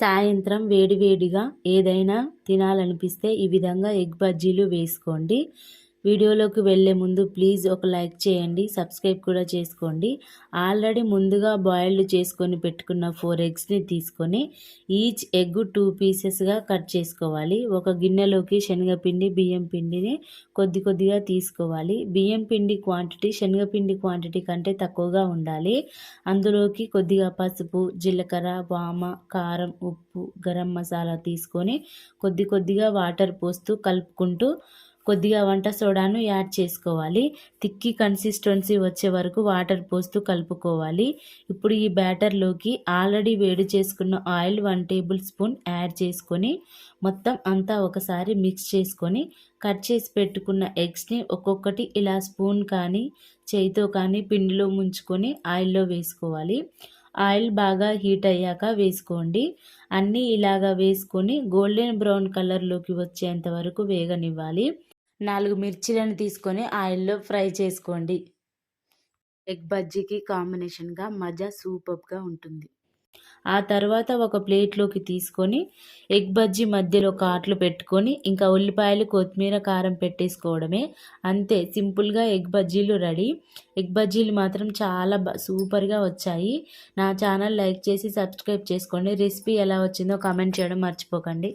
సాయంత్రం వేడివేడిగా ఏదైనా తినాలనిపిస్తే ఈ విధంగా ఎగ్ బజ్జీలు వేసుకోండి. వీడియోలోకి వెళ్ళే ముందు ప్లీజ్ ఒక లైక్ చేయండి, సబ్స్క్రైబ్ కూడా చేసుకోండి. ఆల్రెడీ ముందుగా బాయిల్డ్ చేసుకొని పెట్టుకున్న 4 ఎగ్స్ని తీసుకొని ఈచ్ ఎగ్ 2 పీసెస్గా కట్ చేసుకోవాలి. ఒక గిన్నెలోకి శనగపిండి, బియ్యం పిండిని కొద్దిగా తీసుకోవాలి. బియ్యం పిండి క్వాంటిటీ శనగపిండి క్వాంటిటీ కంటే తక్కువగా ఉండాలి. అందులోకి కొద్దిగా పసుపు, జీలకర్ర, వామ, కారం, ఉప్పు, గరం మసాలా తీసుకొని కొద్దిగా వాటర్ పోస్తూ కలుపుకుంటూ కొద్దిగా వంట సోడాను యాడ్ చేసుకోవాలి. తిక్కి కన్సిస్టెన్సీ వచ్చే వరకు వాటర్ పోస్తూ కలుపుకోవాలి. ఇప్పుడు ఈ బ్యాటర్లోకి ఆల్రెడీ వేడి చేసుకున్న ఆయిల్ 1 టేబుల్ స్పూన్ యాడ్ చేసుకొని మొత్తం అంతా ఒకసారి మిక్స్ చేసుకొని కట్ చేసి పెట్టుకున్న ఎగ్స్ని ఒక్కొక్కటి ఇలా స్పూన్ కానీ చేయితో కానీ పిండిలో ముంచుకొని ఆయిల్లో వేసుకోవాలి. ఆయిల్ బాగా హీట్ అయ్యాక వేసుకోండి. అన్నీ ఇలాగా వేసుకొని గోల్డెన్ బ్రౌన్ కలర్లోకి వచ్చేంత వరకు వేగనివ్వాలి. 4 మిర్చీలను తీసుకొని ఆయిల్లో ఫ్రై చేసుకోండి. ఎగ్ బజ్జీకి కాంబినేషన్గా మజా సూపర్గా ఉంటుంది. ఆ తర్వాత ఒక ప్లేట్లోకి తీసుకొని ఎగ్ బజ్జీ మధ్యలో కాట్లు పెట్టుకొని ఇంకా ఉల్లిపాయలు, కొత్తిమీర, కారం పెట్టేసుకోవడమే. అంతే, సింపుల్గా ఎగ్ బజ్జీలు రెడీ. ఎగ్ బజ్జీలు మాత్రం చాలా సూపర్గా వచ్చాయి. నా ఛానల్ లైక్ చేసి సబ్స్క్రైబ్ చేసుకోండి. రెసిపీ ఎలా వచ్చిందో కామెంట్ చేయడం మర్చిపోకండి.